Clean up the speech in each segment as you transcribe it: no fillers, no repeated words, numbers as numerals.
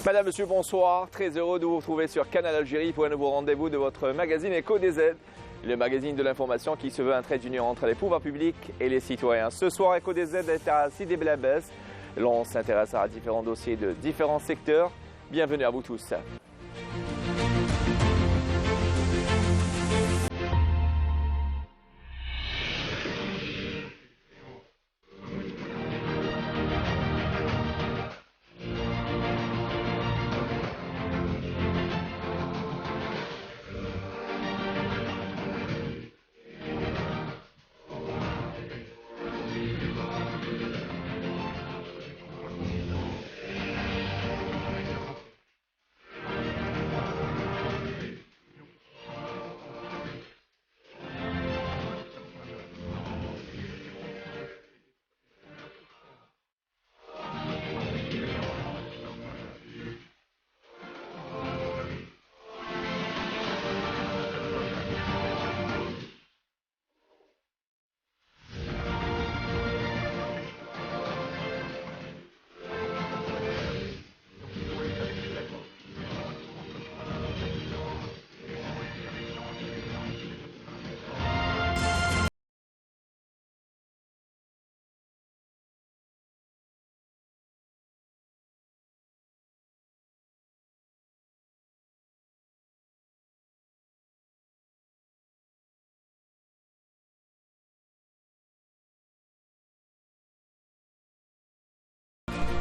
Madame, Monsieur, bonsoir. Très heureux de vous retrouver sur Canal Algérie pour un nouveau rendez-vous de votre magazine Echo des Aides, le magazine de l'information qui se veut un trait d'union entre les pouvoirs publics et les citoyens. Ce soir, Echo des Aides est à Sidi Blabès. L'on s'intéressera à différents dossiers de différents secteurs. Bienvenue à vous tous.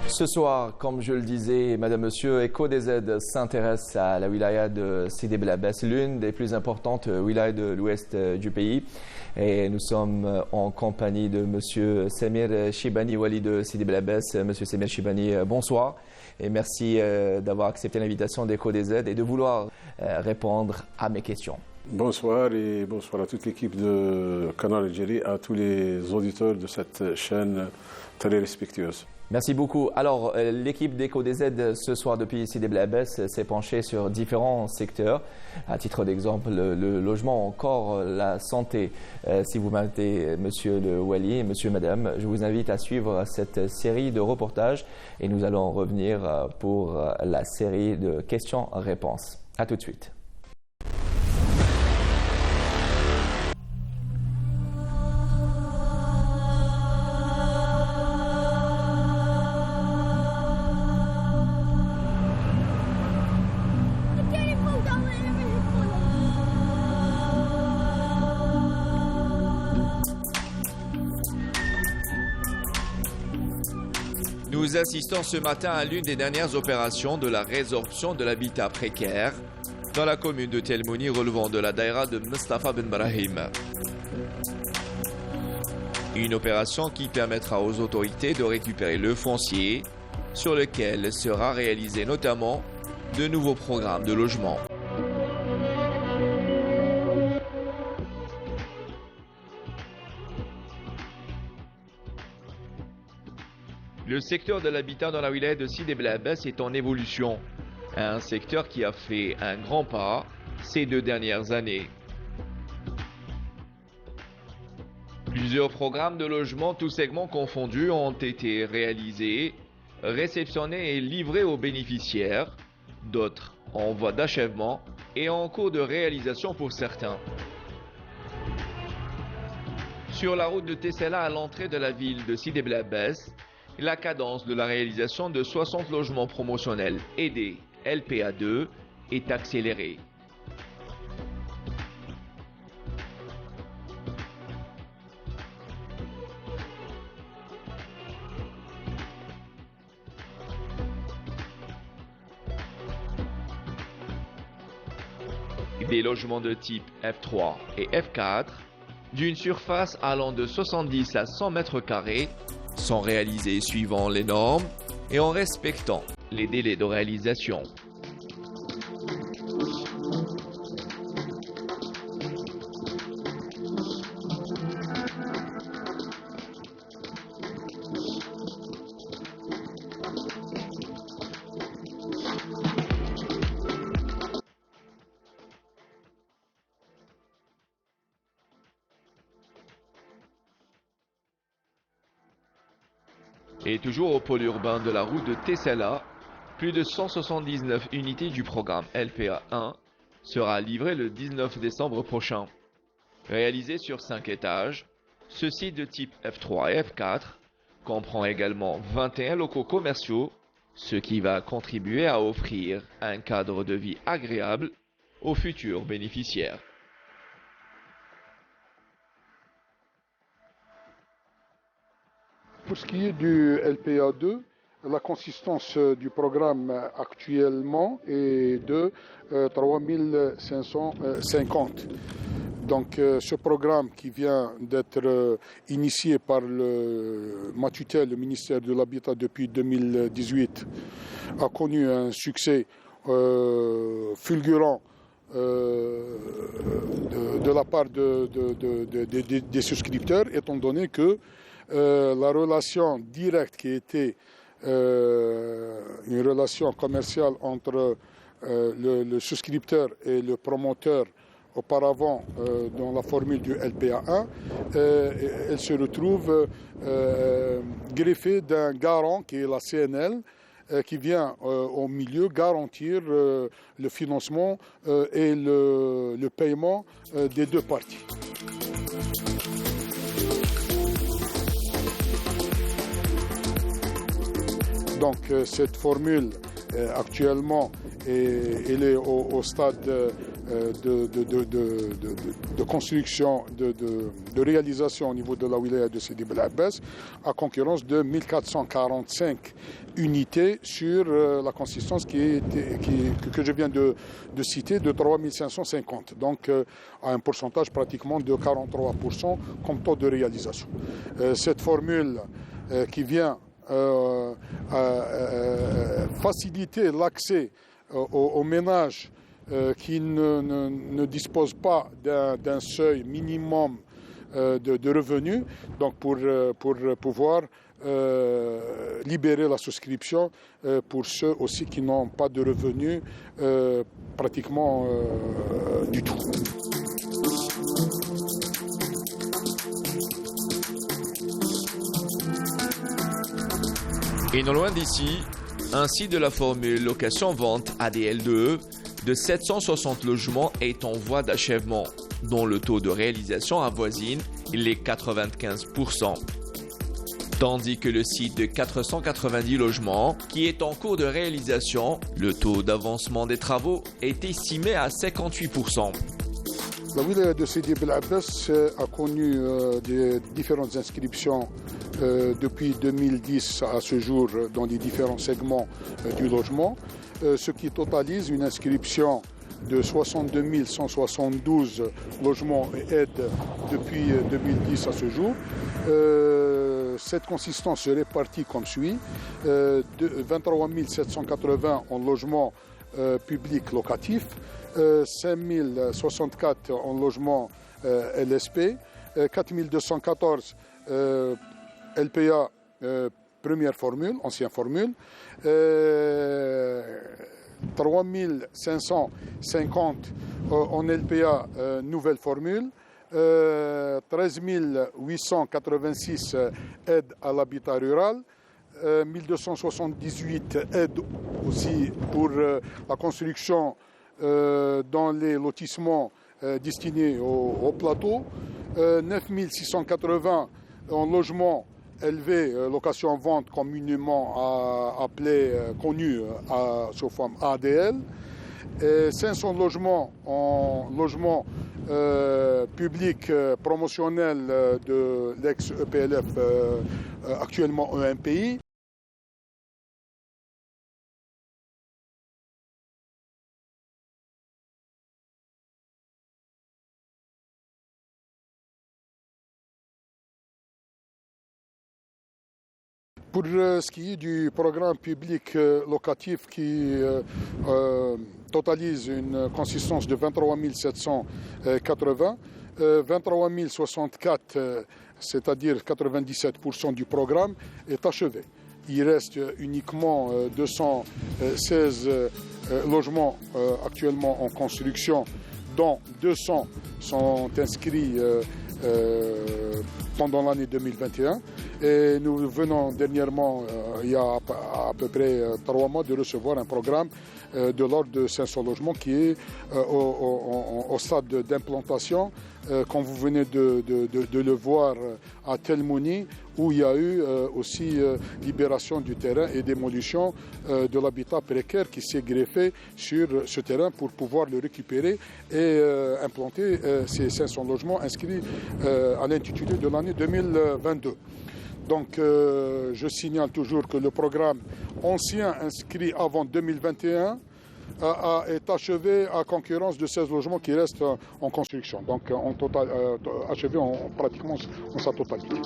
Ce soir, comme je le disais, Madame, Monsieur, Echo des Aides s'intéresse à la wilaya de Sidi Blabès, l'une des plus importantes wilayas de l'ouest du pays. Et nous sommes en compagnie de Monsieur Samir Chibani, wali de Sidi Blabès. Monsieur Samir Chibani, bonsoir. Et merci d'avoir accepté l'invitation d'Echo des Aides et de vouloir répondre à mes questions. Bonsoir et bonsoir à toute l'équipe de Canal Algérie, à tous les auditeurs de cette chaîne très respectueuse. Merci beaucoup. Alors, l'équipe d'Echo des Aides ce soir depuis Sidi Blabès s'est penchée sur différents secteurs. À titre d'exemple, le logement, encore la santé. Si vous m'invitez, Monsieur le Wali et Monsieur, Madame, je vous invite à suivre cette série de reportages et nous allons revenir pour la série de questions-réponses. À tout de suite. Nous assistons ce matin à l'une des dernières opérations de la résorption de l'habitat précaire dans la commune de Telmouni relevant de la daïra de Mustafa Ben Brahim. Une opération qui permettra aux autorités de récupérer le foncier sur lequel sera réalisé notamment de nouveaux programmes de logement. Le secteur de l'habitat dans la wilaya de Sidi Blabès est en évolution. Un secteur qui a fait un grand pas ces 2 dernières années. Plusieurs programmes de logement, tous segments confondus, ont été réalisés, réceptionnés et livrés aux bénéficiaires. D'autres en voie d'achèvement et en cours de réalisation pour certains. Sur la route de Tessela à l'entrée de la ville de Sidi Blabès, la cadence de la réalisation de 60 logements promotionnels aidés LPA2 est accélérée. Des logements de type F3 et F4, d'une surface allant de 70 à 100 mètres carrés, sont réalisés suivant les normes et en respectant les délais de réalisation. Et toujours au pôle urbain de la route de Tessela, Plus de 179 unités du programme LPA 1 sera livré le 19 décembre prochain. Réalisé sur 5 étages, ce site de type F3 et F4 comprend également 21 locaux commerciaux, ce qui va contribuer à offrir un cadre de vie agréable aux futurs bénéficiaires. Pour ce qui est du LPA 2, la consistance du programme actuellement est de 3550. Donc ce programme qui vient d'être initié par ma tutelle, le ministère de l'Habitat depuis 2018, a connu un succès fulgurant de la part des souscripteurs, étant donné que la relation directe qui était une relation commerciale entre le souscripteur et le promoteur auparavant dans la formule du LPA1, elle se retrouve greffée d'un garant qui est la CNL, qui vient au milieu garantir le financement et le paiement des deux parties. Donc cette formule actuellement elle est au stade de construction, de réalisation au niveau de la wilaya de Sidi Bel Abbès, à concurrence de 1445 unités sur la consistance que je viens de citer de 3550, donc à un pourcentage pratiquement de 43% comme taux de réalisation. Cette formule qui vient faciliter l'accès aux ménages qui ne disposent pas d'un seuil minimum de revenus, donc pour pouvoir libérer la souscription pour ceux aussi qui n'ont pas de revenus pratiquement du tout. Et non loin d'ici, ainsi de la formule location-vente ADL2 de 760 logements est en voie d'achèvement, dont le taux de réalisation avoisine les 95%. Tandis que le site de 490 logements, qui est en cours de réalisation, le taux d'avancement des travaux est estimé à 58%. La wilaya de Sidi Bel Abbès a connu des différentes inscriptions depuis 2010 à ce jour dans les différents segments du logement, ce qui totalise une inscription de 62 172 logements et aides depuis 2010 à ce jour. Cette consistance se répartit comme suit, 23 780 en logements publics locatifs, 5 064 en logements LSP, 4 214 LPA première formule, ancienne formule, 3 550 en LPA nouvelle formule, 13 886 aides à l'habitat rural, 1278 aides aussi pour la construction dans les lotissements destinés au plateau, 9 680 en logement élevé, location-vente communément connue sous forme ADL, 500 logements en logement public promotionnel de l'ex-EPLF, actuellement EMPI. Pour ce qui est du programme public locatif qui totalise une consistance de 23 780, 23 064, c'est-à-dire 97% du programme, est achevé. Il reste uniquement 216 logements actuellement en construction, dont 200 sont inscrits pendant l'année 2021. Et nous venons dernièrement, il y a à peu près 3 mois, de recevoir un programme de l'ordre de 500 logements qui est au stade d'implantation, comme vous venez de le voir à Telmouni, où il y a eu aussi libération du terrain et démolition de l'habitat précaire qui s'est greffé sur ce terrain pour pouvoir le récupérer et implanter ces 500 logements inscrits à l'intitulé de l'année 2022. Donc je signale toujours que le programme ancien inscrit avant 2021 est achevé à concurrence de 16 logements qui restent en construction, donc en total, achevé pratiquement en sa totalité.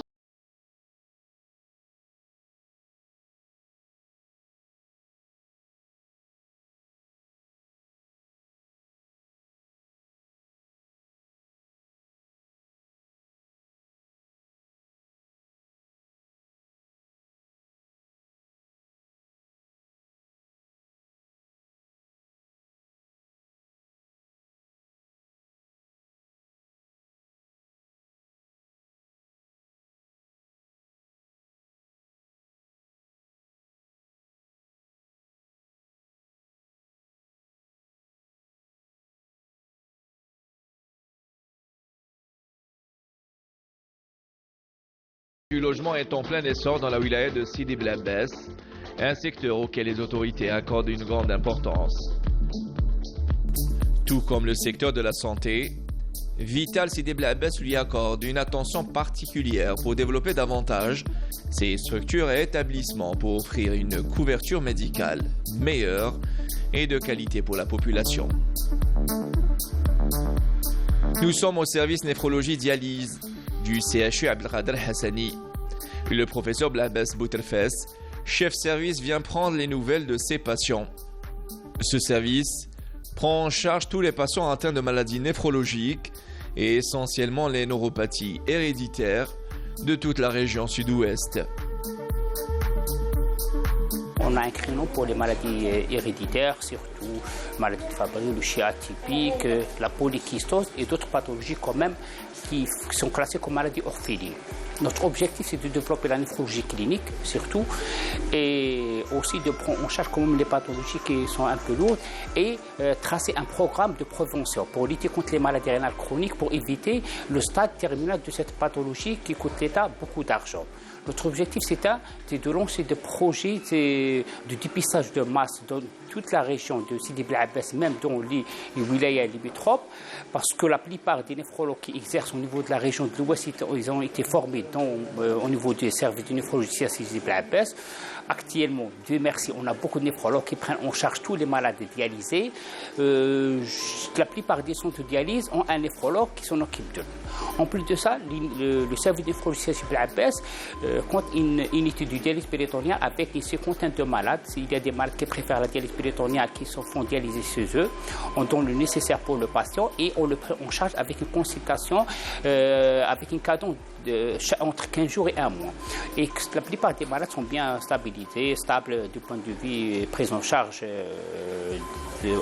Du logement est en plein essor dans la wilaya de Sidi Bel Abbès, un secteur auquel les autorités accordent une grande importance. Tout comme le secteur de la santé, Vital Sidi Bel Abbès lui accorde une attention particulière pour développer davantage ses structures et établissements pour offrir une couverture médicale meilleure et de qualité pour la population. Nous sommes au service néphrologie dialyse du CHU Abdelkader Hassani. Le professeur Blabès Bouterfes, chef service, vient prendre les nouvelles de ses patients. Ce service prend en charge tous les patients atteints de maladies néphrologiques et essentiellement les neuropathies héréditaires de toute la région sud-ouest. On a un créneau pour les maladies héréditaires, surtout maladie de Fabry, le chien atypique, la polykystose et d'autres pathologies quand même qui sont classées comme maladies orphelines. Notre objectif, c'est de développer la néphrologie clinique, surtout, et aussi de prendre en charge quand même les pathologies qui sont un peu lourdes et tracer un programme de prévention pour lutter contre les maladies rénales chroniques, pour éviter le stade terminal de cette pathologie qui coûte l'État beaucoup d'argent. Notre objectif, c'est de lancer des projets de dépistage de masse dans toute la région de Sidi Bel Abbès, même dans les wilayas limitrophes, parce que la plupart des néphrologues qui exercent au niveau de la région de l'Ouest, ils ont été formés au niveau des services de néphrologie à Sidi Bel Abbès. Actuellement, Dieu merci, on a beaucoup de néphrologues qui prennent en charge tous les malades dialysés. La plupart des centres de dialyse ont un néphrologue qui s'en occupe d'eux. En plus de ça, le service de néphrologie à Sidi Bel Abbès compte une unité de dialyse péritonnienne avec une cinquantaine de malades. Il y a des malades qui préfèrent la dialyse péritonnienne qui se font dialyser chez eux. On donne le nécessaire pour le patient et on le prend en charge avec une consultation, avec une cadence entre 15 jours et 1 mois. Et la plupart des malades sont bien stabilisés, stables du point de vue prise en charge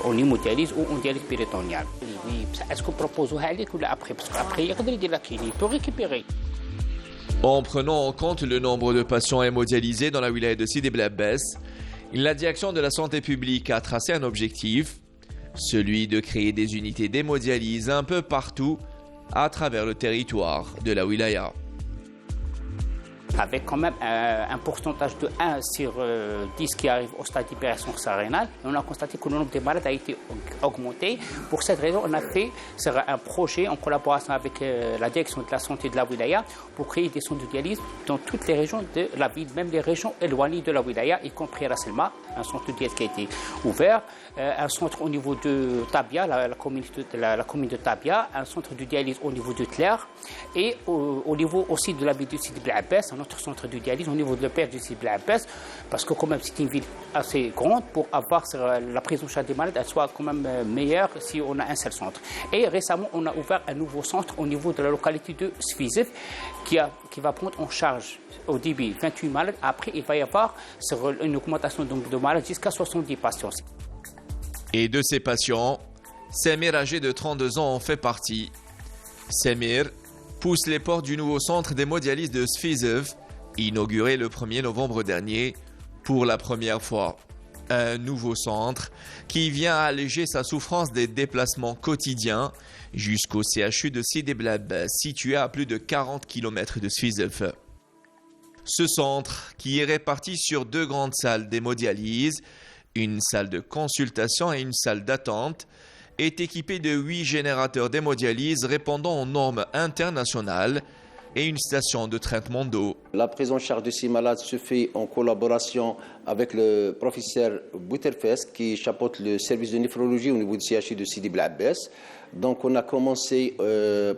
en hémodialyse ou en dialyse péritonnienne. Oui, est-ce qu'on propose ou après? Parce qu'après, il y a de la clinique pour récupérer. En prenant en compte le nombre de patients hémodialysés dans la wilaya de Sidi Bel Abbès, la direction de la santé publique a tracé un objectif, celui de créer des unités d'hémodialyse un peu partout à travers le territoire de la wilaya. Avec quand même un pourcentage de 1 sur 10 qui arrive au stade d'hypertension rénale, on a constaté que le nombre de malades a été augmenté. Pour cette raison, on a fait un projet en collaboration avec la direction de la santé de la wilaya pour créer des centres de dialyse dans toutes les régions de la ville, même les régions éloignées de la wilaya, y compris à Selma, un centre de dialyse qui a été ouvert, un centre au niveau de Tabia, la commune de Tabia, un centre de dialyse au niveau de Tlair et au niveau aussi de la ville de Sidi Bel Abbès, notre centre de dialyse au niveau de l'EPR de Sidi Bel Abbès, parce que quand même c'est une ville assez grande pour avoir la prise en charge des malades, elle soit quand même meilleure si on a un seul centre. Et récemment, on a ouvert un nouveau centre au niveau de la localité de Sfizif qui va prendre en charge au début 28 malades. Après, il va y avoir une augmentation de malades jusqu'à 70 patients. Et de ces patients, Samir, âgé de 32 ans, en fait partie. Samir pousse les portes du nouveau centre d'hémodialyse de Svizev, inauguré le 1er novembre dernier pour la première fois. Un nouveau centre qui vient alléger sa souffrance des déplacements quotidiens jusqu'au CHU de Sidi Blab, situé à plus de 40 km de Svizev. Ce centre, qui est réparti sur 2 grandes salles d'hémodialyse, une salle de consultation et une salle d'attente, est équipé de 8 générateurs d'hémodialyse répondant aux normes internationales et une station de traitement d'eau. La prise en charge de ces malades se fait en collaboration avec le professeur Bouterfest qui chapeaute le service de néphrologie au niveau du CHU de Sidi Bel Abbès. Donc on a commencé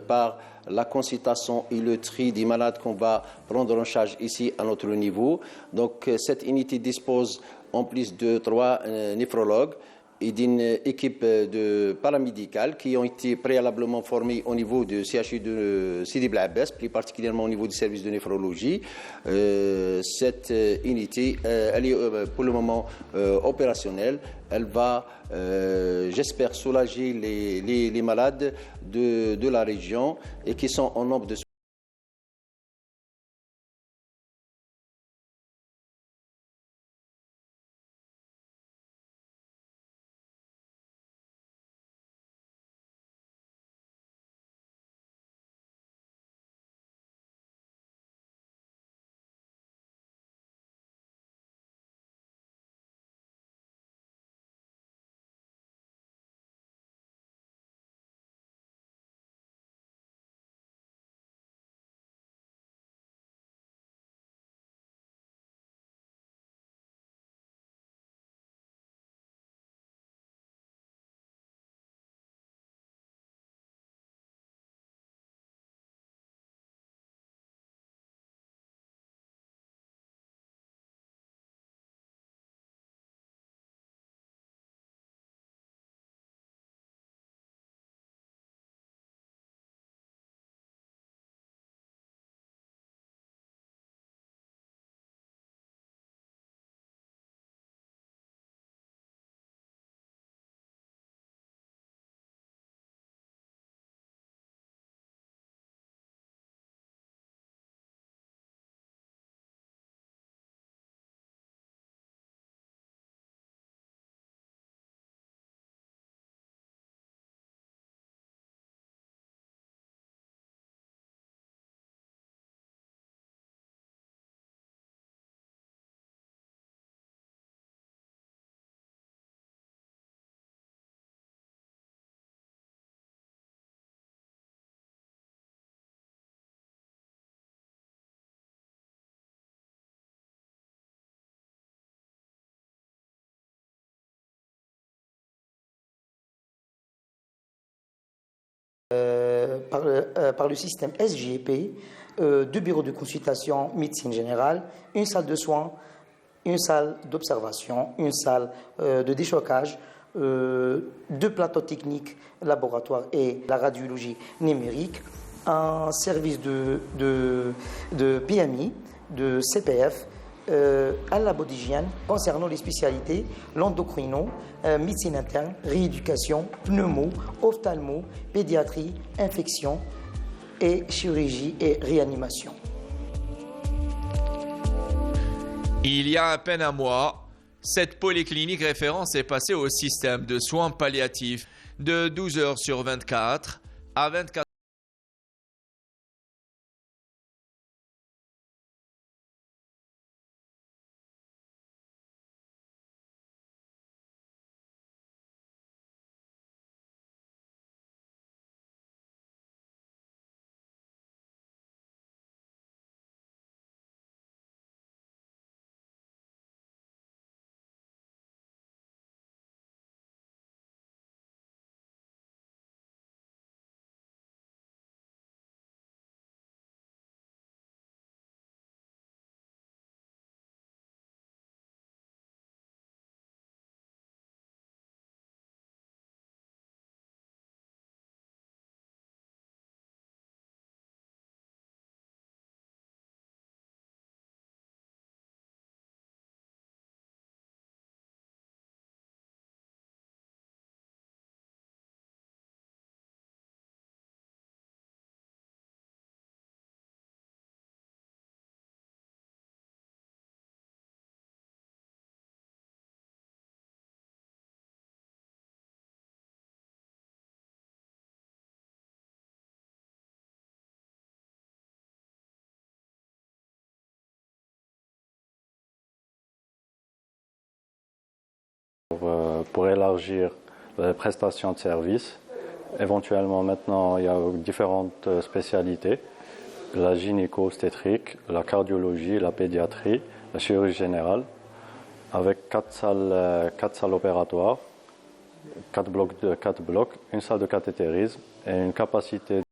par la consultation et le tri des malades qu'on va prendre en charge ici à notre niveau. Donc cette unité dispose en plus de 3 néphrologues et d'une équipe de paramédicales qui ont été préalablement formées au niveau du CHU de Sidi Bel Abbès, plus particulièrement au niveau du service de néphrologie. Cette unité, elle est pour le moment opérationnelle. Elle va, j'espère, soulager les malades de la région et qui sont en nombre de par le système SGP, 2 bureaux de consultation médecine générale, une salle de soins, une salle d'observation, une salle de déchocage, 2 plateaux techniques, laboratoire et la radiologie numérique, un service de PMI, de CPF, un labo d'hygiène concernant les spécialités, l'endocrino, médecine interne, rééducation, pneumo, ophtalmo, pédiatrie, infection et chirurgie et réanimation. Il y a à peine un mois, cette polyclinique référence est passée au système de soins palliatifs de 12 heures sur 24 à 24 Pour élargir les prestations de services, éventuellement maintenant il y a différentes spécialités, la gynéco-obstétrique, la cardiologie, la pédiatrie, la chirurgie générale, avec 4 salles opératoires, 4 blocs, une salle de cathétérisme et une capacité.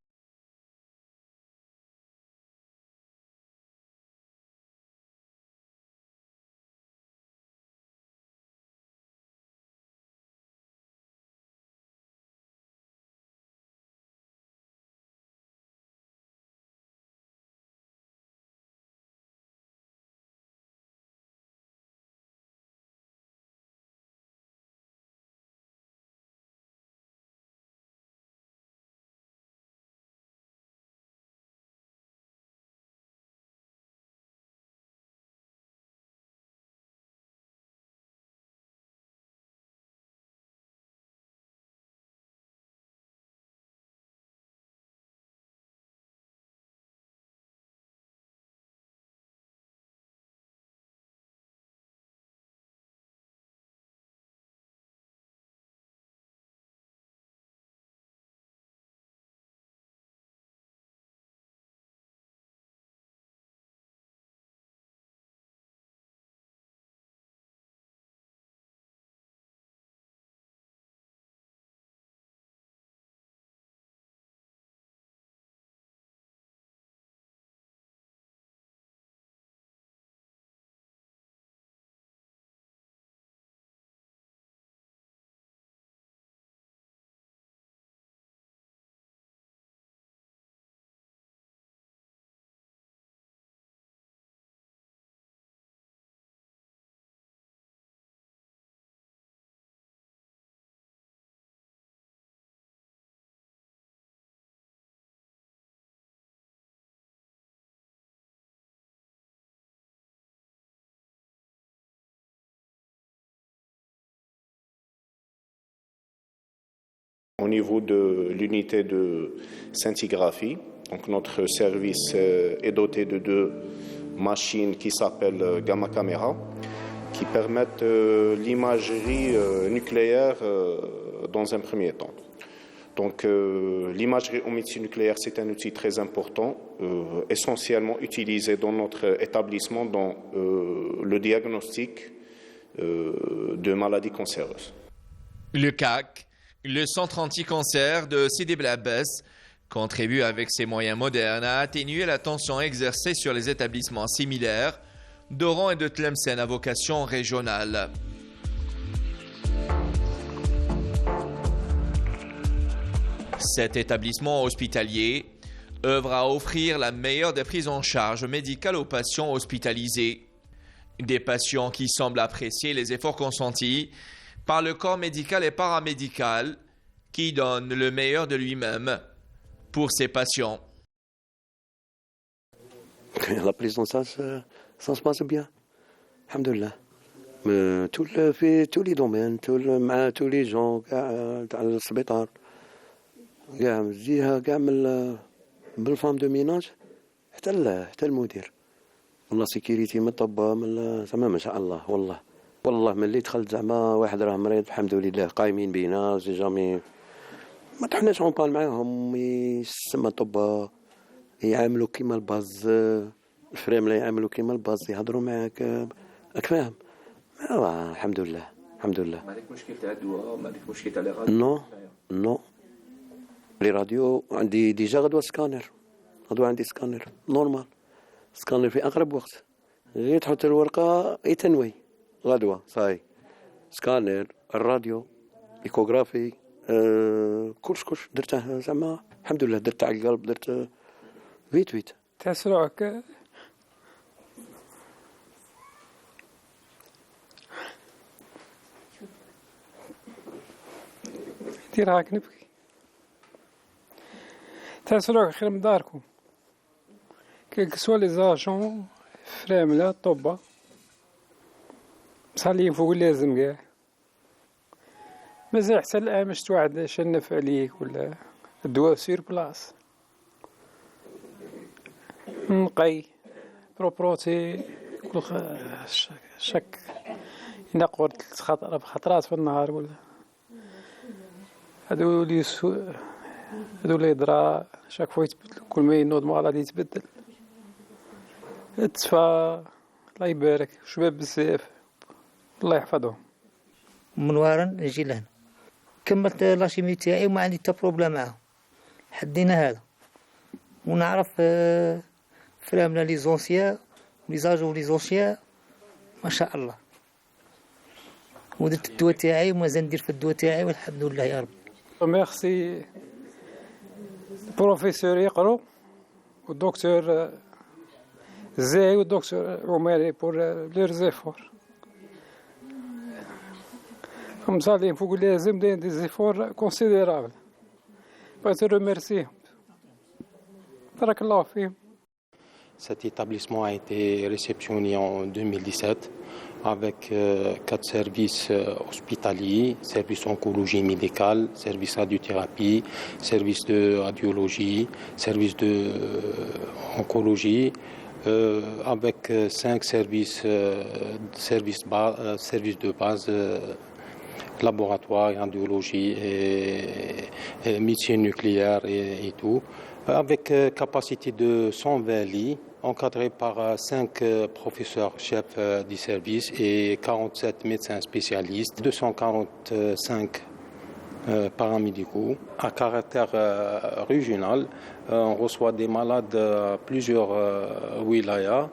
Au niveau de l'unité de scintigraphie, donc notre service est doté de 2 machines qui s'appellent Gamma Camera, qui permettent l'imagerie nucléaire dans un premier temps. Donc l'imagerie en médecine nucléaire, c'est un outil très important, essentiellement utilisé dans notre établissement dans le diagnostic de maladies cancéreuses. Le CAC, le centre anti-cancer de Sidi Bel Abbès, contribue avec ses moyens modernes à atténuer la tension exercée sur les établissements similaires d'Oran et de Tlemcen à vocation régionale. Cet établissement hospitalier œuvre à offrir la meilleure des prises en charge médicales aux patients hospitalisés. Des patients qui semblent apprécier les efforts consentis par le corps médical et paramédical qui donne le meilleur de lui-même pour ses patients. La prise en charge, ça se passe bien. Alhamdoulilah. Tous les domaines, tous les gens, dans le l'hôpital. كاع بالفام دو ميناج حتى المدير والله سيكيوريتي من الطبا من زعما ما شاء الله والله ملي دخلت زعما واحد راه مريض الحمد لله قايمين بينا جامي ما طحناش اونطال معاهم يسمى الطبا يعاملوا كيما الباز الفريمله يعاملوا كيما الباز يهضروا معاك راك فاهم الحمد لله ما عندك مشكل تاع الدواء ما عندك مشكل تاع لي راديو نو لي راديو عندي ديجا غدوه عندي سكانر نورمال سكانر في اقرب وقت غير تحط الورقه يتنوي غدوه صاي سكانر الراديو ايكوغرافي كلش درته زعما الحمد لله درت على القلب درت فيت تسرعك دير هاك نبكي تسرعك خير من داركم كيك سوا لي زاجون فرامله طوبه مصالين فوق لازم كاع مازال حتى الان ما شفت واحد شنف عليك ولا الدواء سير بلاص نقي بروبروتي كل شك ينقر 3 خطرات في النهار ولا هادو اللي يدرى شاك فوا يتبدل كل ما ينوض غادي يتبدل التفا الله يبارك شباب بزاف الله يحفظهم من وارن نجي لهنا كملت لاشيمي تاعي وما عندي حتى بروبليم معاهم حدينا هذا ونعرف فهمنا لي زونسيا لي زاجو لي زونسيا ما شاء الله ودرت الدواء تاعي ومازال ندير في الدواء تاعي والحمد لله يا رب. ميرسي البروفيسور يقرو والدكتور زاي والدكتور روماري بور لير زيفور مصالين فوق لازم دي زيفور كونسيديرابل بغيت نرميرسيهم بارك الله فيهم. Cet établissement a été réceptionné en 2017 avec 4 services hospitaliers, service oncologie médicale, service radiothérapie, service de radiologie, service de oncologie, avec 5 services de base, laboratoire, radiologie et médecine nucléaire et tout, avec capacité de 120 lits, encadré par 5 professeurs chefs du service et 47 médecins spécialistes, 245 paramédicaux. À caractère régional, on reçoit des malades plusieurs wilayas,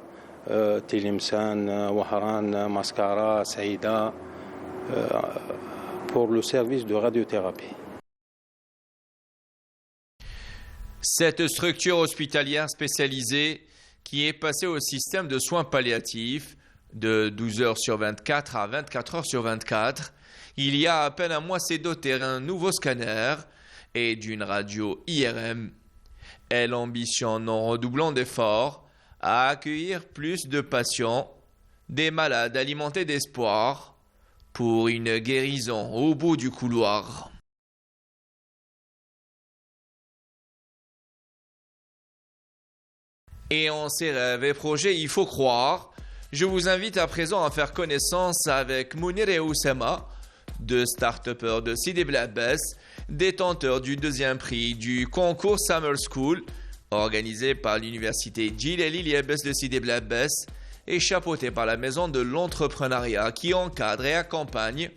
Tilimsan, Waharan, Maskara, Saïda, pour le service de radiothérapie. Cette structure hospitalière spécialisée qui est passée au système de soins palliatifs de 12 heures sur 24 à 24 heures sur 24, il y a à peine un mois s'est dotée d'un nouveau scanner et d'une radio IRM. Elle ambitionne en redoublant d'efforts à accueillir plus de patients, des malades alimentés d'espoir pour une guérison au bout du couloir. Et en ses rêves et projets, il faut croire. Je vous invite à présent à faire connaissance avec Mounir et Oussama, deux start-upers de Sidi Bel Abbès, détenteurs du 2e prix du concours Summer School, organisé par l'université Djilali Liabès de Sidi Bel Abbès et chapeauté par la maison de l'entrepreneuriat qui encadre et accompagne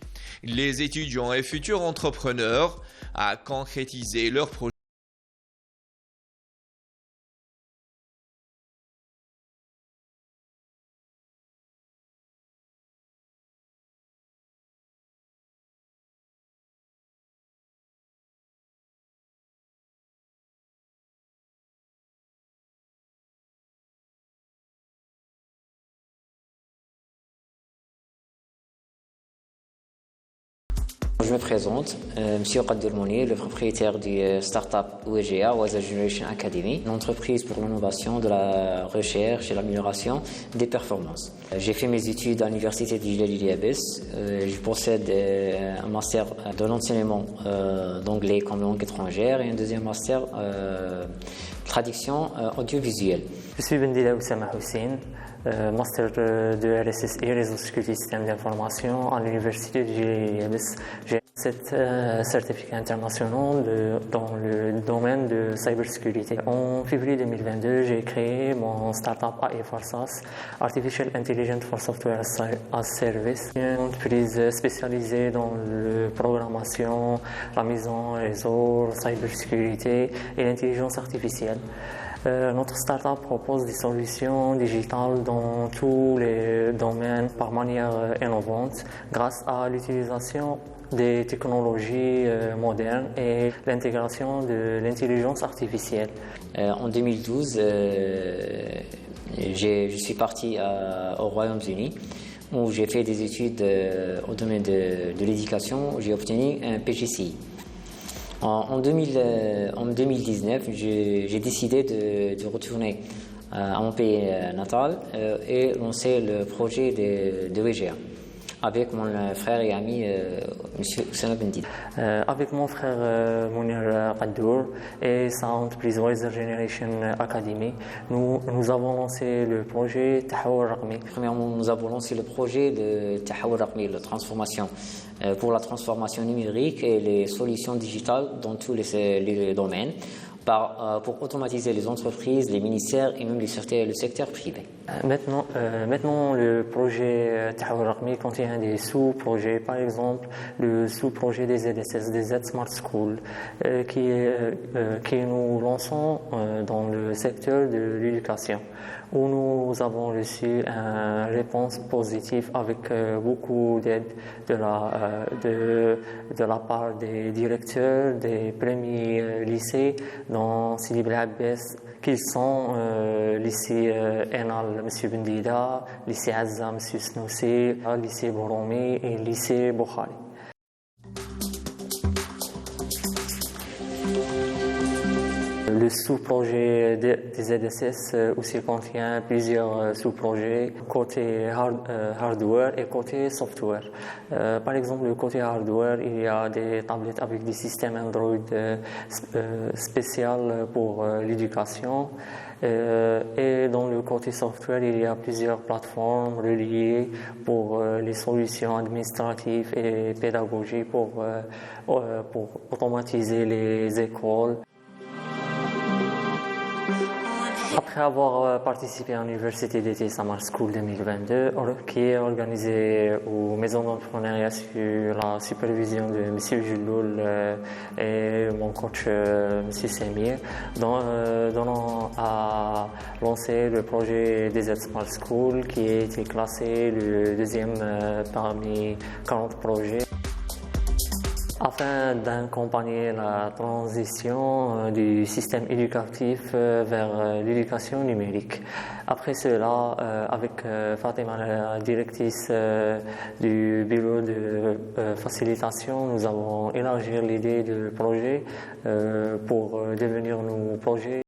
les étudiants et futurs entrepreneurs à concrétiser leurs projets. Je me présente, Monsieur Qadir Mounir, le propriétaire du start-up OEGA, Wise Generation Academy, une entreprise pour l'innovation, de la recherche et l'amélioration des performances. J'ai fait mes études à l'université de Djilali Liabès. Je possède un master de l'enseignement d'anglais comme langue étrangère et un 2e master traduction audiovisuelle. Je suis Bendila Oussama Hussein, master de RSSI, réseau de sécurité système d'information à l'université de Djilali Liabès. J'ai 7 certificats internationaux dans le domaine de cybersécurité. En février 2022, j'ai créé mon startup AI for SaaS, Artificial Intelligence for Software as Service, une entreprise spécialisée dans la programmation, la mise en réseau, la cybersécurité et l'intelligence artificielle. Notre startup propose des solutions digitales dans tous les domaines par manière innovante grâce à l'utilisation des technologies modernes et l'intégration de l'intelligence artificielle. En 2012, je suis parti au Royaume-Uni où j'ai fait des études au domaine de l'éducation. J'ai obtenu un PGCI. En 2019, j'ai décidé de retourner à mon pays natal et lancer le projet de WGA. avec mon frère et ami M. Oussama Bendid. Avec mon frère Mounir Qadour et sa entreprise Wiser Generation Academy, nous avons lancé le projet Tahawul Raqmi. Premièrement, nous avons lancé le projet de Tahawul Raqmi, la transformation, pour la transformation numérique et les solutions digitales dans tous les domaines, pour automatiser les entreprises, les ministères et même le secteur privé. Maintenant, le projet Tahawul Raqmi contient des sous-projets, par exemple le sous-projet des ZSS, des Z Smart School, qui nous lançons dans le secteur de l'éducation, où nous avons reçu une réponse positive avec beaucoup d'aide de la part des directeurs des premiers lycées dans Sidi Bel Abbès, qu'ils sont lycée Enal M. Bendida, lycée Azza M. Snoussi, lycée Boroumi et lycée Boukhari. Le sous-projet des ZSS aussi contient plusieurs sous-projets côté hardware et côté software. Par exemple, le côté hardware, il y a des tablettes avec des systèmes Android spéciaux pour l'éducation. Et dans le côté software, il y a plusieurs plateformes reliées pour les solutions administratives et pédagogiques pour automatiser les écoles. Après avoir participé à l'Université d'été Summer School 2022, qui est organisée aux maisons d'entrepreneuriat sur la supervision de M. Juloul et mon coach M. Semir, donnant à lancer le projet des Z Smart School, qui a été classé le deuxième parmi 40 projets, afin d'accompagner la transition du système éducatif vers l'éducation numérique. Après cela, avec Fatima, la directrice du bureau de facilitation, nous avons élargi l'idée du projet pour devenir nos projets.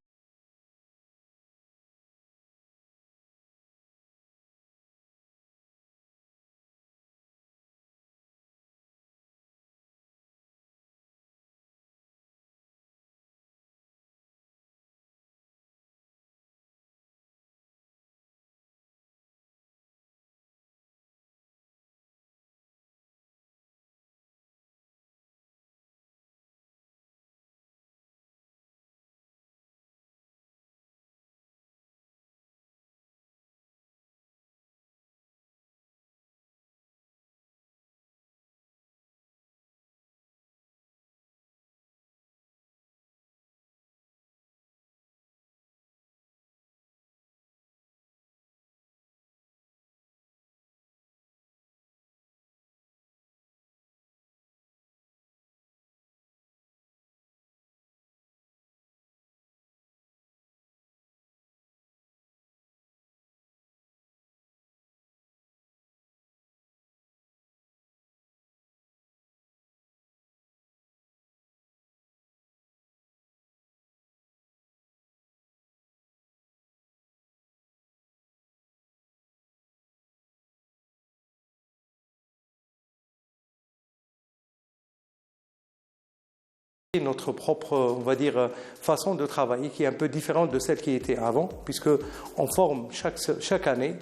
Notre propre, on va dire, façon de travailler qui est un peu différente de celle qui était avant, puisqu'on forme chaque année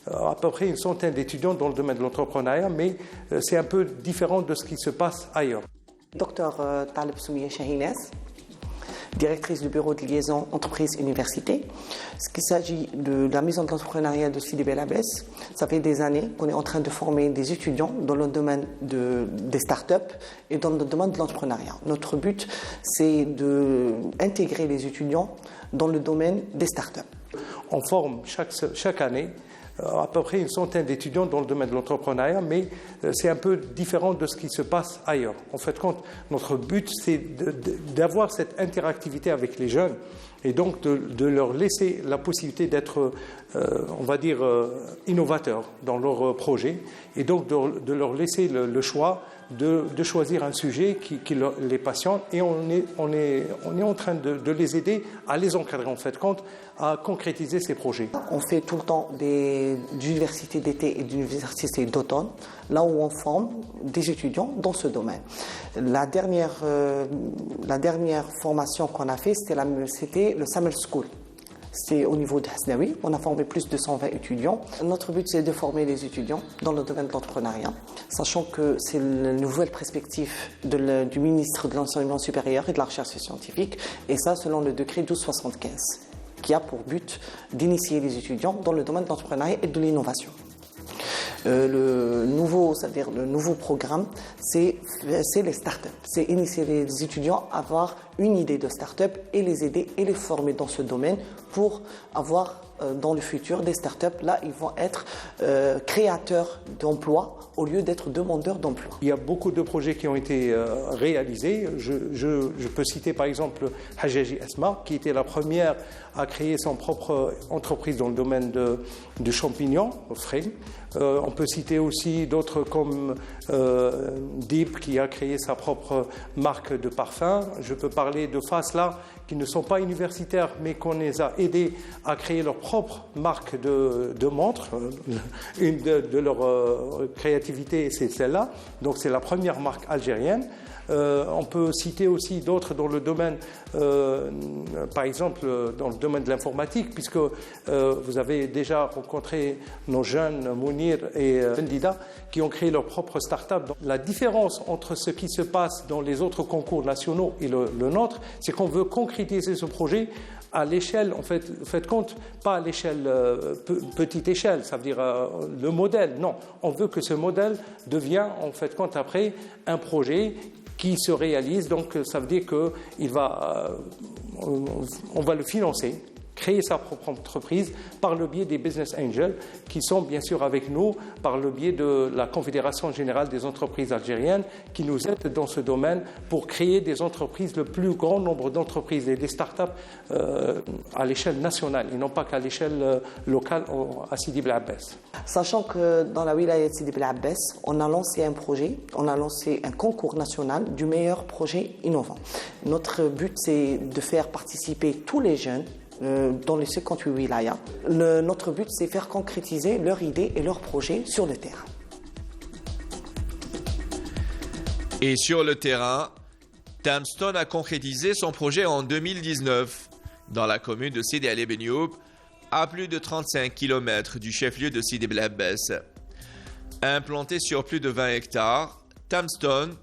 à peu près une centaine d'étudiants dans le domaine de l'entrepreneuriat, mais c'est un peu différent de ce qui se passe ailleurs. Docteur Taleb Soumia Chahines, directrice du bureau de liaison entreprise-université. Ce qui s'agit de la maison de l'entrepreneuriat de Sidi Bel Abbès, ça fait des années qu'on est en train de former des étudiants dans le domaine des startups et dans le domaine de l'entrepreneuriat. Notre but, c'est d'intégrer les étudiants dans le domaine des startups. On forme chaque année à peu près une centaine d'étudiants dans le domaine de l'entrepreneuriat, mais c'est un peu différent de ce qui se passe ailleurs. En fait, notre but, c'est d'avoir cette interactivité avec les jeunes et donc de leur laisser la possibilité d'être, on va dire, innovateurs dans leurs projets et donc de leur laisser le choix de choisir un sujet qui les passionne et on est en train de les aider à les encadrer en fait compte, à concrétiser ces projets. On fait tout le temps des universités d'été et d'universités d'automne, là où on forme des étudiants dans ce domaine. La dernière formation qu'on a fait, c'était le Summer School. C'est au niveau de Hasnaoui. On a formé plus de 120 étudiants. Notre but, c'est de former les étudiants dans le domaine de l'entrepreneuriat, sachant que c'est la nouvelle perspective du ministre de l'Enseignement supérieur et de la Recherche scientifique, et ça selon le décret 1275, qui a pour but d'initier les étudiants dans le domaine de l'entrepreneuriat et de l'innovation. Le nouveau programme, c'est les startups. C'est initier les étudiants à avoir une idée de start-up et les aider et les former dans ce domaine pour avoir dans le futur des startups. Là, ils vont être créateurs d'emplois au lieu d'être demandeurs d'emploi. Il y a beaucoup de projets qui ont été réalisés. Je peux citer par exemple Hajaji Asma, qui était la première à créer son propre entreprise dans le domaine du champignon, au frame. On peut citer aussi d'autres comme Deep, qui a créé sa propre marque de parfum. Je peux parler de Fasla, qui ne sont pas universitaires, mais qu'on les a aidés à créer leur propre marque de montres. Une de leur créativité, c'est celle-là. Donc c'est la première marque algérienne. On peut citer aussi d'autres dans le domaine, par exemple dans le domaine de l'informatique, puisque vous avez déjà rencontré nos jeunes Mounir et Bendida qui ont créé leur propre start-up. Donc, la différence entre ce qui se passe dans les autres concours nationaux et le nôtre, c'est qu'on veut concrétiser ce projet à l'échelle, en fait, faites compte, pas à l'échelle petite échelle, ça veut dire le modèle. Non, on veut que ce modèle devienne, en fait, compte après, un projet qui se réalise. Donc, ça veut dire qu'on va le financer, créer sa propre entreprise par le biais des business angels qui sont bien sûr avec nous par le biais de la Confédération générale des entreprises algériennes qui nous aide dans ce domaine pour créer des entreprises, le plus grand nombre d'entreprises et des start-up à l'échelle nationale et non pas qu'à l'échelle locale à Sidi Bel Abbès. Sachant que dans la wilaya de Sidi Bel Abbès, on a lancé un projet, on a lancé un concours national du meilleur projet innovant. Notre but, c'est de faire participer tous les jeunes dans les 58 wilayas. Notre but, c'est faire concrétiser leurs idées et leurs projets sur le terrain. Et sur le terrain, Tamstone a concrétisé son projet en 2019 dans la commune de Sidi Ali Ben Youb, à plus de 35 km du chef-lieu de Sidi Bel Abbès. Implanté sur plus de 20 hectares, Tamstone,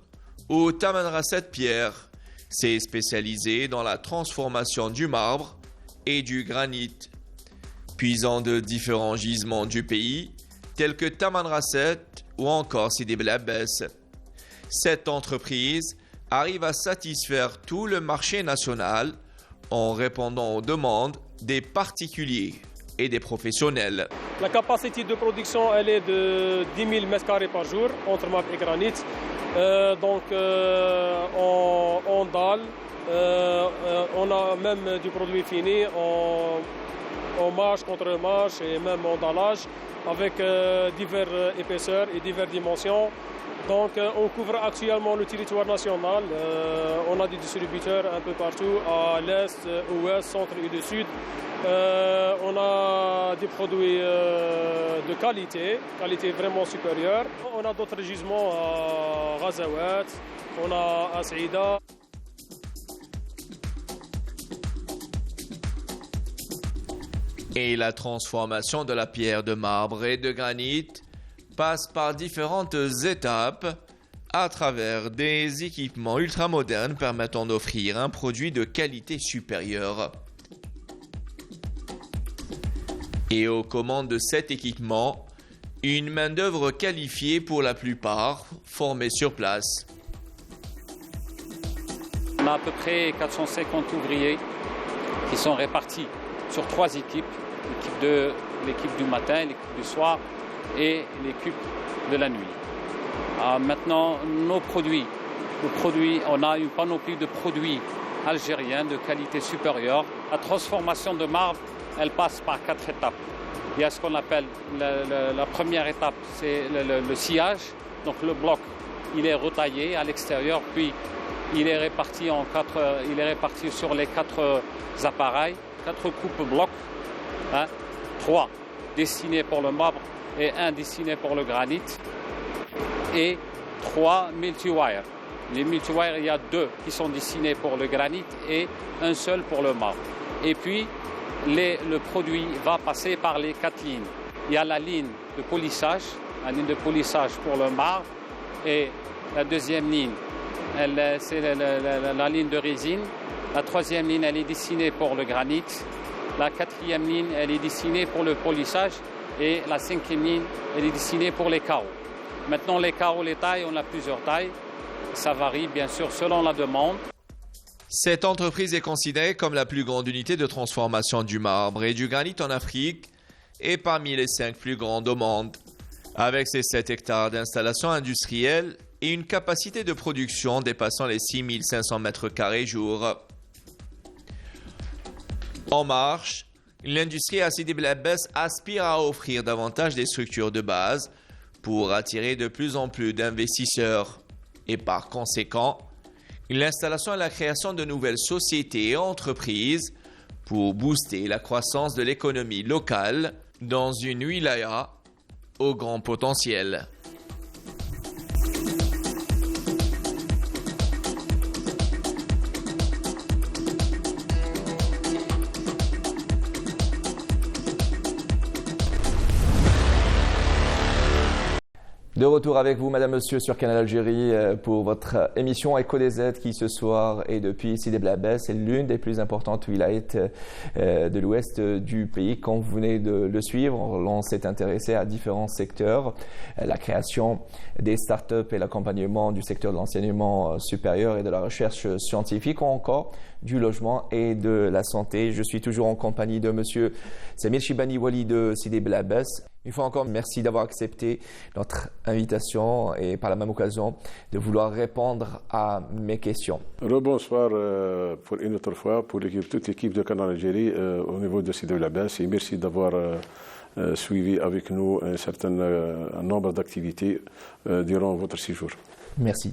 ou Tamanrasset Pierre, s'est spécialisé dans la transformation du marbre et du granit, puisant de différents gisements du pays, tels que Tamanrasset ou encore Sidi Bel Abbès. Cette entreprise arrive à satisfaire tout le marché national en répondant aux demandes des particuliers et des professionnels. La capacité de production elle est de 10 000 m² par jour entre marbre et granit. On dalle. On a même du produit fini en marche, contre-marche et même en dallage avec diverses épaisseurs et diverses dimensions. Donc on couvre actuellement le territoire national. On a des distributeurs un peu partout, à l'est, ouest, centre et du sud. On a des produits de qualité vraiment supérieure. On a d'autres gisements à Ghazawat, on a à Saïda. Et la transformation de la pierre de marbre et de granit passe par différentes étapes à travers des équipements ultramodernes permettant d'offrir un produit de qualité supérieure. Et aux commandes de cet équipement, une main-d'œuvre qualifiée pour la plupart, formée sur place. On a à peu près 450 ouvriers qui sont répartis sur 3 équipes. L'équipe du matin, l'équipe du soir et l'équipe de la nuit. Maintenant, nos produits, on a une panoplie de produits algériens de qualité supérieure. La transformation de marbre, elle passe par 4 étapes. Il y a ce qu'on appelle la première étape, c'est le sciage, donc le bloc il est retaillé à l'extérieur, puis il est réparti sur les 4 appareils, 4 coupes blocs, 3 destinés pour le marbre et 1 destiné pour le granit, et 3 multi-wire. Les multi-wire, il y a 2 qui sont destinés pour le granit et un seul pour le marbre. Et puis, le produit va passer par les 4 lignes. Il y a la ligne de polissage, pour le marbre, et la deuxième ligne, c'est la ligne de résine. La 3e ligne, elle est destinée pour le granit. La 4e ligne, elle est destinée pour le polissage. Et la 5e ligne, elle est destinée pour les carreaux. Maintenant, les carreaux, les tailles, on a plusieurs tailles. Ça varie, bien sûr, selon la demande. Cette entreprise est considérée comme la plus grande unité de transformation du marbre et du granit en Afrique et parmi les 5 plus grandes au monde. Avec ses 7 hectares d'installation industrielle et une capacité de production dépassant les 6500 mètres carrés jour. En marche, l'industrie à Sidi Bel Abbès aspire à offrir davantage des structures de base pour attirer de plus en plus d'investisseurs et par conséquent, l'installation et la création de nouvelles sociétés et entreprises pour booster la croissance de l'économie locale dans une wilaya au grand potentiel. De retour avec vous, Madame, Monsieur, sur Canal Algérie pour votre émission Écho des aides qui ce soir est depuis Sidi Bel Abbès. C'est l'une des plus importantes wilayas de l'ouest du pays. Comme vous venez de le suivre, on s'est intéressé à différents secteurs. La création des startups et l'accompagnement du secteur de l'enseignement supérieur et de la recherche scientifique ou encore du logement et de la santé. Je suis toujours en compagnie de Monsieur Samir Chibani Wali de Sidi Bel Abbès. Une fois encore, merci d'avoir accepté notre invitation et par la même occasion de vouloir répondre à mes questions. Rebonsoir pour une autre fois pour toute l'équipe de Canal Algérie au niveau de Sidi Bel Abbès et merci d'avoir suivi avec nous un certain nombre d'activités durant votre séjour. Merci.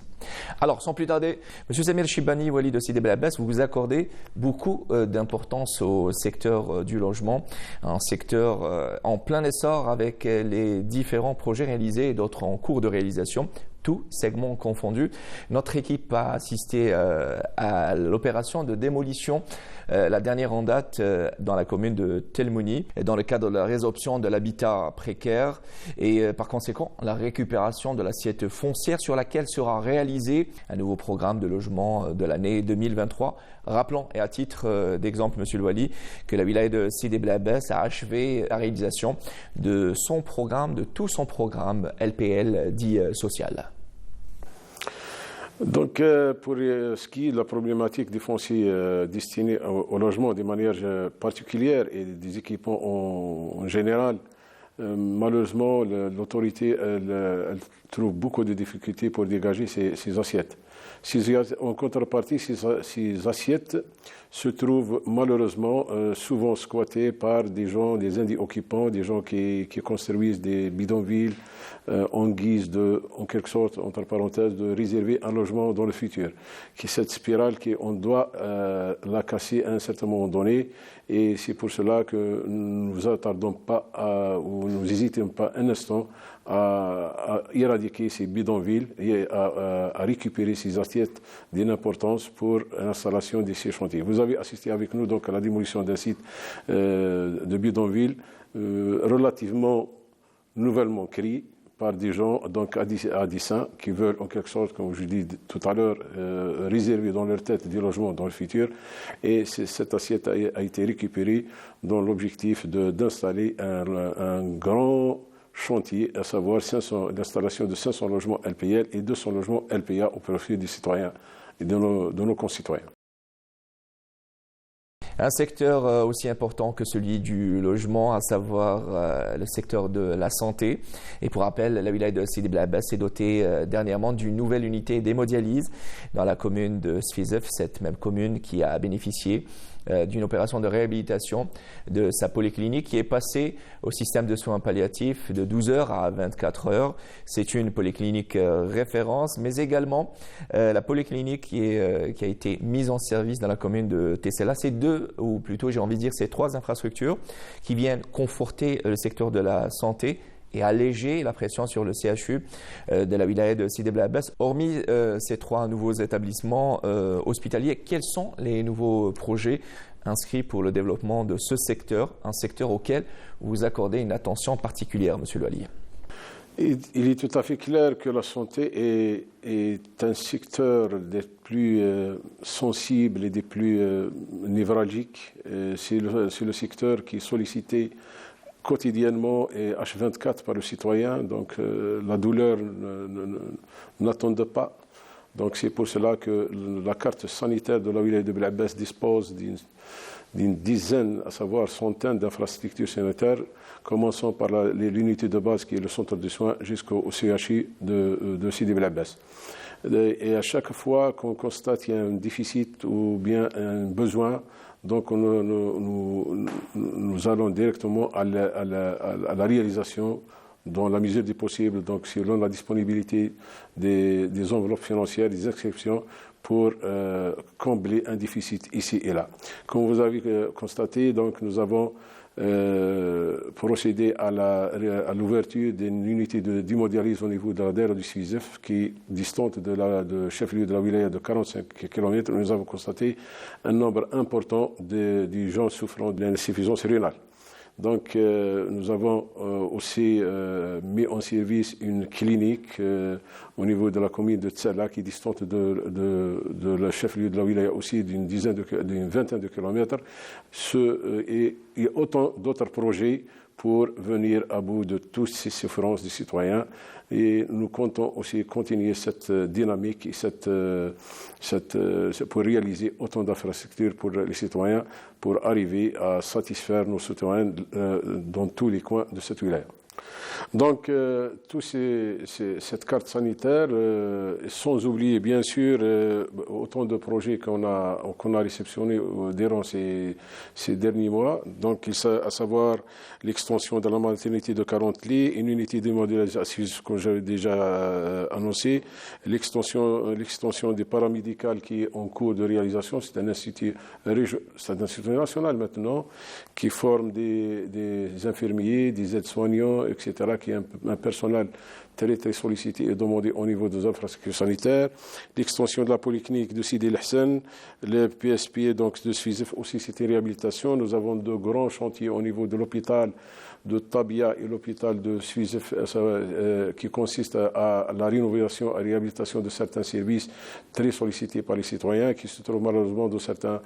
Alors, sans plus tarder, M. Samir Chibani Wali de Sidi Bel Abbès, vous vous accordez beaucoup d'importance au secteur du logement, un secteur en plein essor avec les différents projets réalisés et d'autres en cours de réalisation, tous segments confondus. Notre équipe a assisté à l'opération de démolition, la dernière en date dans la commune de Telmouni, dans le cadre de la résorption de l'habitat précaire et par conséquent la récupération de l'assiette foncière sur laquelle sera réalisé un nouveau programme de logement de l'année 2023. Rappelons, et à titre d'exemple, Monsieur le Wali, que la wilaya de Sidi Bel Abbès a achevé la réalisation de son programme, de tout son programme LPL dit social. Donc, pour ce qui est de la problématique des fonciers destinés au logement de manière particulière et des équipements en général, malheureusement, l'autorité elle trouve beaucoup de difficultés pour dégager ces assiettes. En contrepartie, ces assiettes se trouvent malheureusement souvent squattées par des gens, des indiens-occupants, des gens qui construisent des bidonvilles en guise de, en quelque sorte, entre parenthèses, de réserver un logement dans le futur. Qui est cette spirale qu'on doit la casser à un certain moment donné. Et c'est pour cela que nous ne nous attardons pas ou nous n'hésitons pas un instant à éradiquer ces bidonvilles et à récupérer ces assiettes d'une importance pour l'installation de ces chantiers. Vous avez assisté avec nous donc à la démolition d'un site de bidonville relativement nouvellement créé par des gens donc à dessein qui veulent en quelque sorte, comme je dis tout à l'heure, réserver dans leur tête des logements dans le futur. Et cette assiette a été récupérée dans l'objectif d'installer un grand chantier, à savoir l'installation de 500 logements LPL et 200 logements LPA au profit des citoyens et de nos concitoyens. Un secteur aussi important que celui du logement, à savoir le secteur de la santé. Et pour rappel, la wilaya de Sidi Bel Abbas s'est dotée dernièrement d'une nouvelle unité d'hémodialyse dans la commune de Sfizef, cette même commune qui a bénéficié d'une opération de réhabilitation de sa polyclinique qui est passée au système de soins palliatifs de 12 heures à 24 heures. C'est une polyclinique référence, mais également la polyclinique qui a été mise en service dans la commune de Tessela. C'est deux, ou plutôt j'ai envie de dire, ces trois infrastructures qui viennent conforter le secteur de la santé et alléger la pression sur le CHU de la wilaya de Sidi Bel Abbas. Hormis ces trois nouveaux établissements hospitaliers, quels sont les nouveaux projets inscrits pour le développement de ce secteur, un secteur auquel vous accordez une attention particulière, Monsieur Louali? Il est tout à fait clair que la santé est un secteur des plus sensibles et des plus névralgiques. C'est le secteur qui est sollicité quotidiennement et H24 par le citoyen, donc la douleur n'attend pas. Donc c'est pour cela que la carte sanitaire de la wilaya de Bel Abbas dispose d'une dizaine, à savoir centaines d'infrastructures sanitaires, commençant par l'unité de base qui est le centre de soins jusqu'au CHU de Sidi Bel Abbas. Et à chaque fois qu'on constate qu'il y a un déficit ou bien un besoin, donc nous allons directement à la réalisation dans la mesure du possible, donc selon la disponibilité des enveloppes financières, des inscriptions pour combler un déficit ici et là. Comme vous avez constaté, donc nous avons procédé à l'ouverture d'une unité d'hémodialyse au niveau de la daïra du Sfizef qui est distante de chef-lieu de la wilaya de 45 km. Nous avons constaté un nombre important de gens souffrant d'insuffisance rénale. Donc nous avons aussi mis en service une clinique au niveau de la commune de Tsela qui est distante de la chef-lieu de la wilaya aussi d'une vingtaine de kilomètres. Et autant d'autres projets pour venir à bout de toutes ces souffrances des citoyens. Et nous comptons aussi continuer cette dynamique et pour réaliser autant d'infrastructures pour les citoyens, pour arriver à satisfaire nos citoyens dans tous les coins de cette wilaya. Donc, cette carte sanitaire, sans oublier bien sûr autant de projets qu'on a réceptionnés durant ces derniers mois, donc à savoir l'extension de la maternité de 40 lits, une unité d'hémodialyse, comme j'avais déjà annoncé, l'extension des paramédicales qui est en cours de réalisation. C'est un institut national maintenant qui forme des infirmiers, des aides-soignants, etc., qui est un personnel très très sollicité et demandé au niveau des infrastructures sanitaires. L'extension de la polyclinique de Sidi El Hassan, le PSP donc de Sfizef aussi, c'était réhabilitation. Nous avons de grands chantiers au niveau de l'hôpital de Tabia et l'hôpital de Sfizef qui consiste à la rénovation et réhabilitation de certains services très sollicités par les citoyens qui se trouvent malheureusement dans certaines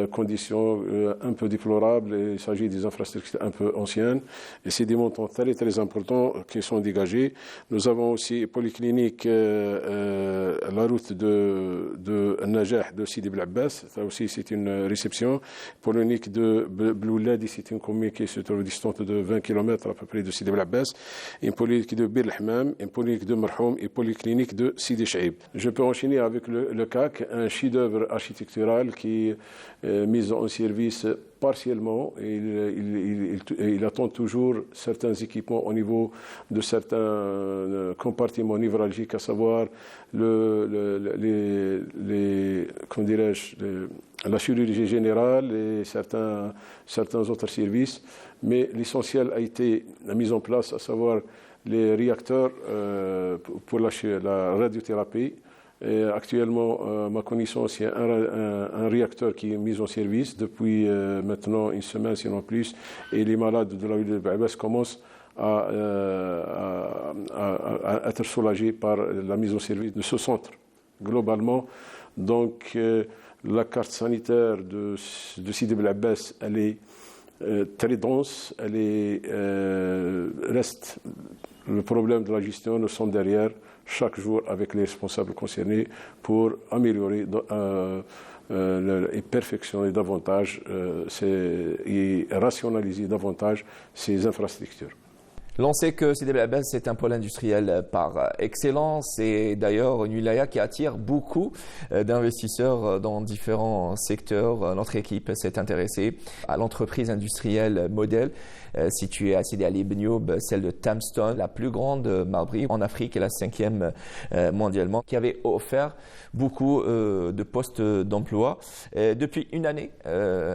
conditions un peu déplorables. Il s'agit des infrastructures un peu anciennes et c'est des montants très très importants qui sont dégagés. Nous avons aussi polyclinique la route de Najah de Sidi Bel Abbas, ça aussi c'est une réception. Polyclinique de Blouladi, c'est une commune qui se trouve distante de 20 km à peu près de Sidi Bel Abbas. Une polyclinique de Bir El-Hammam, une polyclinique de Marhoum et polyclinique de Sidi Chaïb. Je peux enchaîner avec le CAC, un chef-d'œuvre architectural qui est mis en service partiellement. Il attend toujours certains équipements au niveau de certains compartiments névralgiques, à savoir la chirurgie générale et certains autres services. Mais l'essentiel a été la mise en place, à savoir les réacteurs pour la radiothérapie. Et actuellement, ma connaissance, il y a un réacteur qui est mis en service depuis maintenant une semaine, sinon plus, et les malades de la ville de Bel Abbas commencent à être soulagés par la mise en service de ce centre. Globalement, donc, la carte sanitaire de Sidi Bel Abbas, elle est très dense, reste le problème de la gestion, nous sommes derrière chaque jour avec les responsables concernés pour améliorer et perfectionner davantage et rationaliser davantage ces infrastructures. L'on sait que Sidi Bel Abbès est un pôle industriel par excellence et d'ailleurs une wilaya qui attire beaucoup d'investisseurs dans différents secteurs. Notre équipe s'est intéressée à l'entreprise industrielle modèle située à Sidi Ali Bnioub, celle de Tamstone, la plus grande marbrille en Afrique et la 5e mondialement, qui avait offert beaucoup de postes d'emploi. Depuis une année,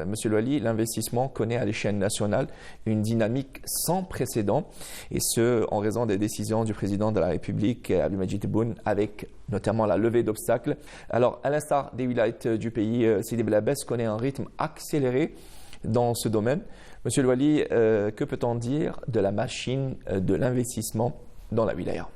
Monsieur le Wali, l'investissement connaît à l'échelle nationale une dynamique sans précédent. Et ce, en raison des décisions du président de la République, Abdelmadjid Tebboune, avec notamment la levée d'obstacles. Alors, à l'instar des wilayats du pays, Sidi Bel Abbès connaît un rythme accéléré dans ce domaine. Monsieur le Wali, que peut-on dire de la machine de l'investissement dans la wilaya?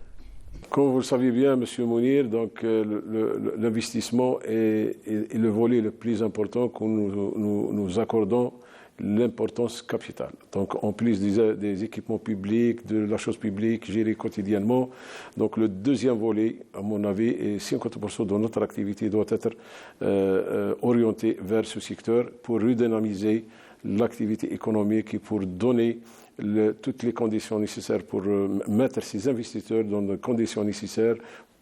Comme vous le savez bien, Monsieur Mounir, donc l'investissement est le volet le plus important que nous accordons l'importance capitale. Donc, en plus des équipements publics, de la chose publique gérée quotidiennement, donc le deuxième volet, à mon avis, et 50% de notre activité doit être orientée vers ce secteur pour redynamiser l'activité économique et pour donner toutes les conditions nécessaires pour mettre ces investisseurs dans les conditions nécessaires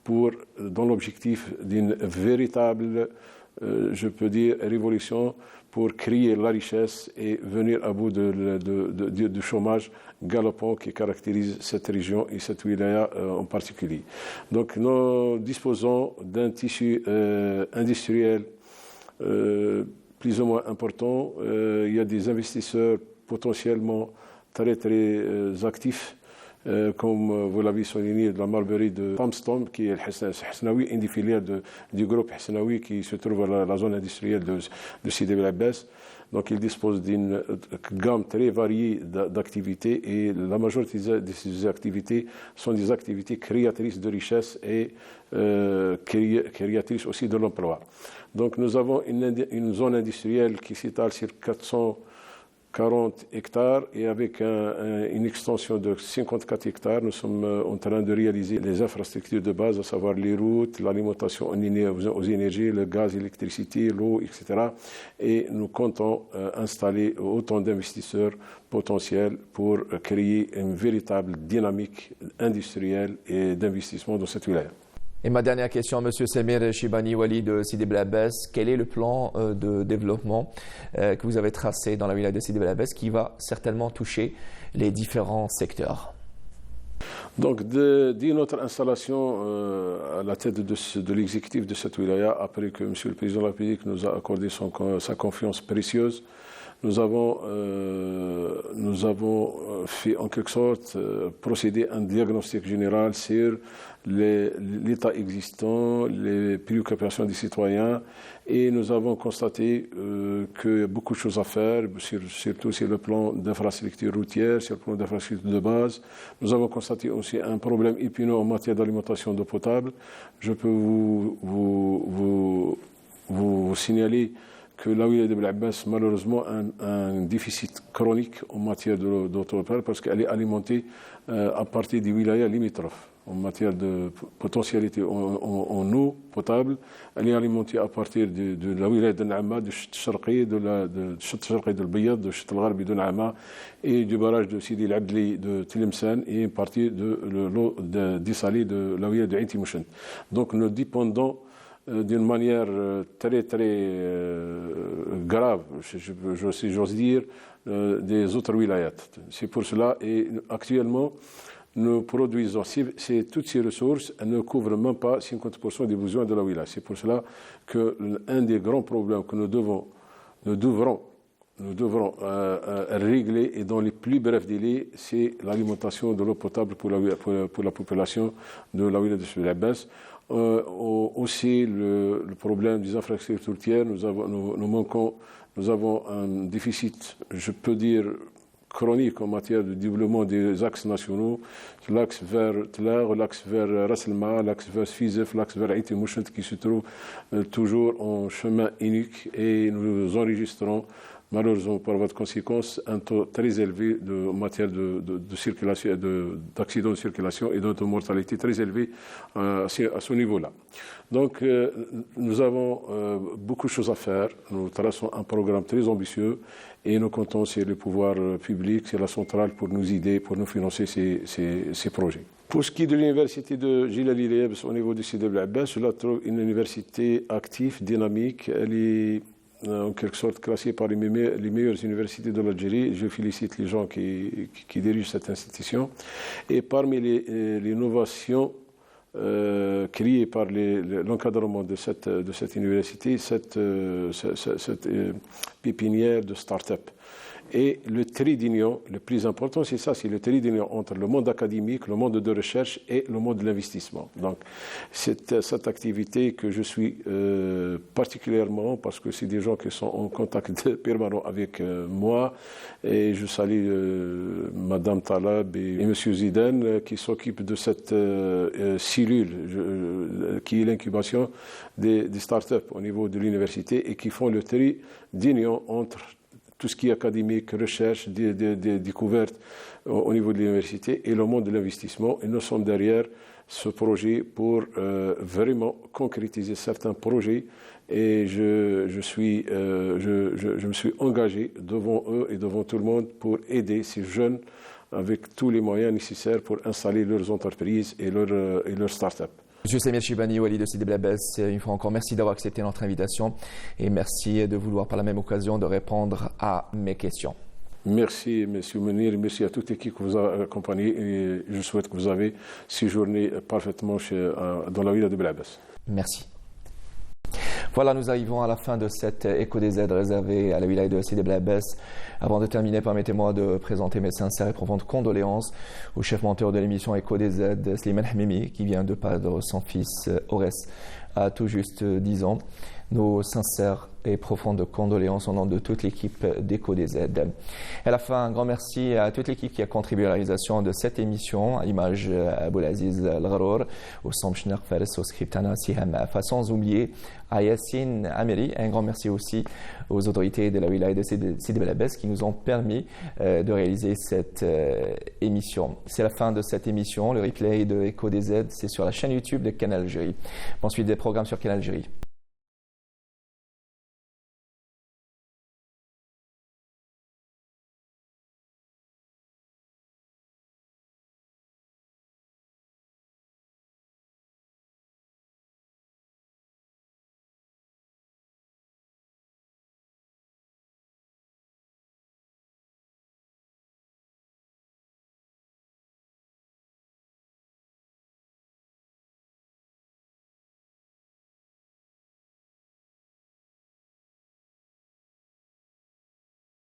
dans l'objectif d'une véritable, je peux dire, révolution pour créer la richesse et venir à bout du chômage galopant qui caractérise cette région et cette wilaya en particulier. Donc nous disposons d'un tissu industriel plus ou moins important. Il y a des investisseurs potentiellement très actifs, comme vous l'avez souligné, de la marberie de Tamstone, qui est Hasnaoui, une des filières du groupe Hasnaoui qui se trouve à la zone industrielle de Sidi Bel Abbès. Donc, il dispose d'une gamme très variée d'activités et la majorité de ces activités sont des activités créatrices de richesse et créatrices aussi de l'emploi. Donc, nous avons une zone industrielle qui s'étale sur 440 hectares et avec une extension de 54 hectares, nous sommes en train de réaliser les infrastructures de base, à savoir les routes, l'alimentation aux énergies, le gaz, l'électricité, l'eau, etc. Et nous comptons installer autant d'investisseurs potentiels pour créer une véritable dynamique industrielle et d'investissement dans cette wilaya. Et ma dernière question, M. Samir Shibani Wali de Sidi Bel Abbès, quel est le plan de développement que vous avez tracé dans la wilaya de Sidi Bel Abbès qui va certainement toucher les différents secteurs? Donc, dès notre installation à la tête de l'exécutif de cette wilaya, après que M. le Président de la République nous a accordé sa confiance précieuse, nous avons fait en quelque sorte procéder à un diagnostic général sur l'état existant, les préoccupations des citoyens et nous avons constaté qu'il y a beaucoup de choses à faire, surtout sur le plan d'infrastructures routières, sur le plan d'infrastructures de base. Nous avons constaté aussi un problème épineux en matière d'alimentation d'eau potable. Je peux vous signaler que la wilaya de Bel Abbès, malheureusement, a un déficit chronique en matière d'eau potable parce qu'elle est alimentée à partir des wilayas limitrophes. En matière de potentialité en eau potable, elle est alimentée à partir de la wilaya de Naama, de Chit Sharqi, de Chit Sharqi de Biyad, de Chit Al-Gharbi de Naama et du barrage de Sidi Al-Abdli de Tlemcen et une partie de l'eau dessalée de la wilaya de Ain Timouchent. Donc nous dépendons d'une manière très grave, si j'ose dire, des autres wilayats. C'est pour cela, et actuellement, nous produisons toutes ces ressources, elles ne couvrent même pas 50% des besoins de la wilaya. C'est pour cela qu'un des grands problèmes que nous devrons régler et dans les plus brefs délais, c'est l'alimentation de l'eau potable pour la population de la wilaya de Sidi Bel Abbès. Aussi le problème des infrastructures routières, nous avons un déficit, je peux dire, chronique en matière de développement des axes nationaux, l'axe vers Tlar, l'axe vers Ras El-Ma, l'axe vers Sfizef, l'axe vers Ain Timouchent qui se trouve toujours en chemin unique et nous enregistrons malheureusement, par voie de conséquence, un taux très élevé en matière de circulation, d'accidents de circulation et de mortalité très élevé à ce niveau-là. Donc, nous avons beaucoup de choses à faire. Nous traçons un programme très ambitieux et nous comptons sur les pouvoirs publics, sur la centrale pour nous aider, pour nous financer ces projets. Pour ce qui est de l'université de Jilali Liebes au niveau du Sidi Bel Abbas, je la trouve une université active, dynamique. Elle est en quelque sorte classée par les meilleures universités de l'Algérie. Je félicite les gens qui dirigent cette institution. Et parmi les innovations créées par l'encadrement de cette université, cette pépinière de start-up. Et le trait d'union, le plus important, c'est ça, c'est le trait d'union entre le monde académique, le monde de recherche et le monde de l'investissement. Donc, c'est cette activité que je suis particulièrement, parce que c'est des gens qui sont en contact permanent avec moi, et je salue Madame Talab et Monsieur Zidane qui s'occupent de cette cellule qui est l'incubation des startups au niveau de l'université et qui font le trait d'union entre tout ce qui est académique, recherche, découverte au niveau de l'université et le monde de l'investissement. Et nous sommes derrière ce projet pour vraiment concrétiser certains projets. Et je me suis engagé devant eux et devant tout le monde pour aider ces jeunes avec tous les moyens nécessaires pour installer leurs entreprises et leurs start-up. Monsieur Samir Chibani, Wali de Sidi Bel Abbas, une fois encore, merci d'avoir accepté notre invitation et merci de vouloir par la même occasion de répondre à mes questions. Merci, M. Mounir, merci à toute l'équipe qui vous a accompagné et je souhaite que vous avez séjourné parfaitement dans la ville de Bel Abbas. Merci. Voilà, nous arrivons à la fin de cette Écho des aides réservée à la wilaya de Sidi Bel Abbas. Avant de terminer, permettez-moi de présenter mes sincères et profondes condoléances au chef monteur de l'émission Écho des aides, Slimane Hamimi, qui vient de perdre son fils Ores à tout juste 10 ans. Nos sincères et profondes condoléances au nom de toute l'équipe d'Écho des aides. Et à la fin, un grand merci à toute l'équipe qui a contribué à la réalisation de cette émission, à l'image Aboulaziz Al-Gharour, au Samchner Fares, au scriptana Siham Afa, sans oublier à Yassine Ameri. Un grand merci aussi aux autorités de la wilaya de Sidi Bel Abbas qui nous ont permis de réaliser cette émission. C'est la fin de cette émission. Le replay de Écho des aides, c'est sur la chaîne YouTube de Canal Algérie. Ensuite, des programmes sur Canal Algérie.